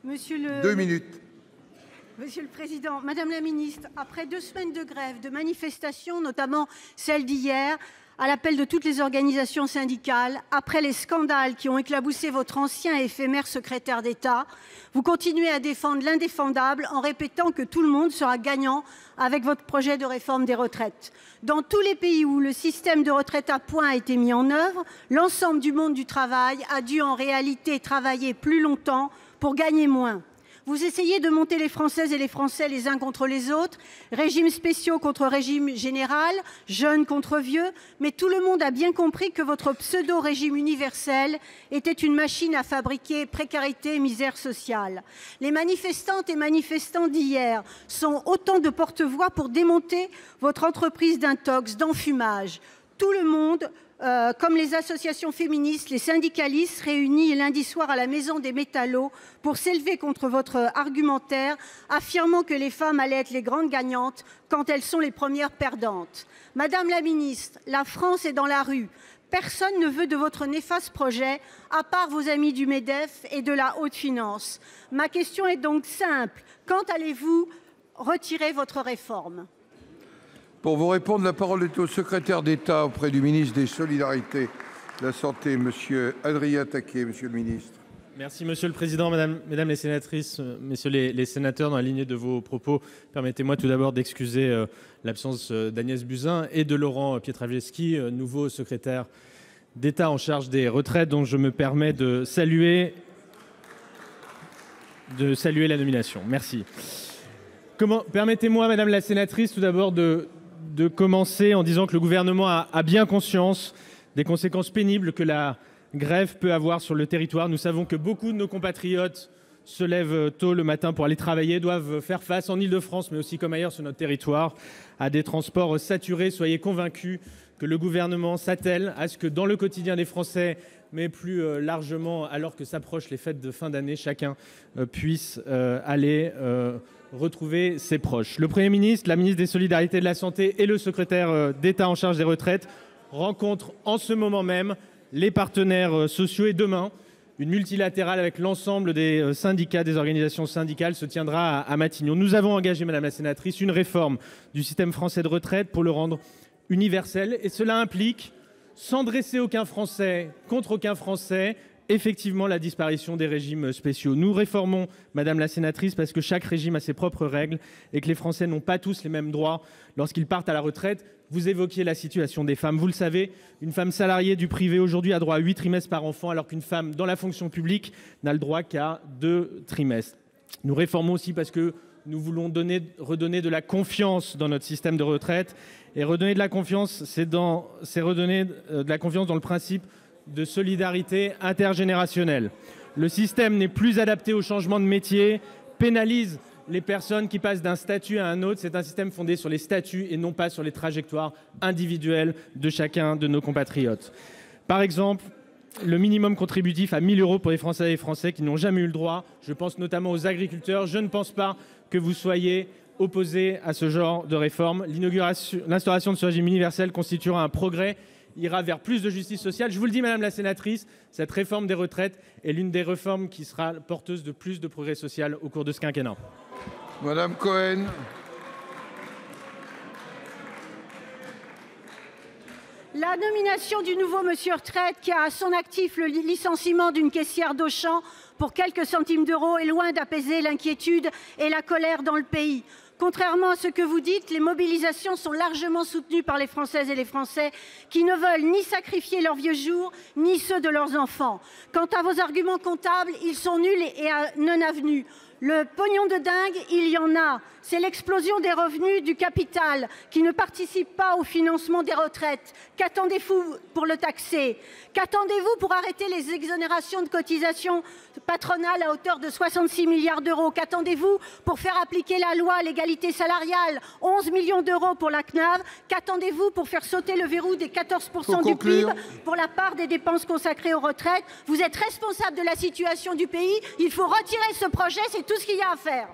2 minutes. Monsieur le Président, Madame la Ministre, après 2 semaines de grève, de manifestations, notamment celle d'hier, à l'appel de toutes les organisations syndicales, après les scandales qui ont éclaboussé votre ancien et éphémère secrétaire d'État, vous continuez à défendre l'indéfendable en répétant que tout le monde sera gagnant avec votre projet de réforme des retraites. Dans tous les pays où le système de retraite à points a été mis en œuvre, l'ensemble du monde du travail a dû en réalité travailler plus longtemps pour gagner moins. Vous essayez de monter les Françaises et les Français les uns contre les autres, régimes spéciaux contre régime général, jeunes contre vieux, mais tout le monde a bien compris que votre pseudo-régime universel était une machine à fabriquer précarité et misère sociale. Les manifestantes et manifestants d'hier sont autant de porte-voix pour démonter votre entreprise d'intox, d'enfumage. Tout le monde, comme les associations féministes, les syndicalistes réunis lundi soir à la Maison des Métallos pour s'élever contre votre argumentaire, affirmant que les femmes allaient être les grandes gagnantes quand elles sont les premières perdantes. Madame la Ministre, la France est dans la rue. Personne ne veut de votre néfaste projet, à part vos amis du MEDEF et de la haute finance. Ma question est donc simple. Quand allez-vous retirer votre réforme ? Pour vous répondre, la parole est au secrétaire d'État auprès du ministre des Solidarités, de la Santé, monsieur Adrien Taquet. Monsieur le ministre. Merci Monsieur le Président, mesdames les sénatrices, messieurs les sénateurs, dans la lignée de vos propos, permettez-moi tout d'abord d'excuser l'absence d'Agnès Buzyn et de Laurent Pietraszewski, nouveau secrétaire d'État en charge des retraites, dont je me permets de saluer la nomination. Merci. Permettez-moi, Madame la sénatrice, tout d'abord de commencer en disant que le gouvernement a bien conscience des conséquences pénibles que la grève peut avoir sur le territoire. Nous savons que beaucoup de nos compatriotes se lèvent tôt le matin pour aller travailler, doivent faire face en Île-de-France, mais aussi comme ailleurs sur notre territoire, à des transports saturés. Soyez convaincus que le gouvernement s'attelle à ce que dans le quotidien des Français, mais plus largement alors que s'approchent les fêtes de fin d'année, chacun puisse aller retrouver ses proches. Le Premier ministre, la ministre des Solidarités et de la Santé et le secrétaire d'État en charge des retraites rencontrent en ce moment même les partenaires sociaux et demain, une multilatérale avec l'ensemble des syndicats, des organisations syndicales se tiendra à Matignon. Nous avons engagé, Madame la sénatrice, une réforme du système français de retraite pour le rendre universel et cela implique, sans dresser aucun Français contre aucun Français, effectivement la disparition des régimes spéciaux. Nous réformons, Madame la sénatrice, parce que chaque régime a ses propres règles et que les Français n'ont pas tous les mêmes droits lorsqu'ils partent à la retraite. Vous évoquiez la situation des femmes. Vous le savez, une femme salariée du privé aujourd'hui a droit à 8 trimestres par enfant, alors qu'une femme dans la fonction publique n'a le droit qu'à 2 trimestres. Nous réformons aussi parce que nous voulons redonner de la confiance dans notre système de retraite. Et redonner de la confiance, c'est redonner de la confiance dans le principe de solidarité intergénérationnelle. Le système n'est plus adapté au changement de métier, pénalise les personnes qui passent d'un statut à un autre. C'est un système fondé sur les statuts et non pas sur les trajectoires individuelles de chacun de nos compatriotes. Par exemple, le minimum contributif à 1 000 € pour les Françaises et les Français qui n'ont jamais eu le droit. Je pense notamment aux agriculteurs. Je ne pense pas que vous soyez opposés à ce genre de réforme. L'instauration de ce régime universel constituera un progrès, ira vers plus de justice sociale. Je vous le dis, Madame la sénatrice, cette réforme des retraites est l'une des réformes qui sera porteuse de plus de progrès social au cours de ce quinquennat. Madame Cohen. La nomination du nouveau monsieur retraite qui a à son actif le licenciement d'une caissière d'Auchan pour quelques centimes d'euros est loin d'apaiser l'inquiétude et la colère dans le pays. Contrairement à ce que vous dites, les mobilisations sont largement soutenues par les Françaises et les Français qui ne veulent ni sacrifier leurs vieux jours, ni ceux de leurs enfants. Quant à vos arguments comptables, ils sont nuls et non avenus. Le pognon de dingue, il y en a. C'est l'explosion des revenus du capital qui ne participe pas au financement des retraites. Qu'attendez-vous pour le taxer? Qu'attendez-vous pour arrêter les exonérations de cotisations patronales à hauteur de 66 milliards d'euros? Qu'attendez-vous pour faire appliquer la loi à l'égalité salariale? 11 millions d'euros pour la CNAV. Qu'attendez-vous pour faire sauter le verrou des 14% du PIB pour la part des dépenses consacrées aux retraites? Vous êtes responsable de la situation du pays. Il faut retirer ce projet, c'est tout ce qu'il y a à faire.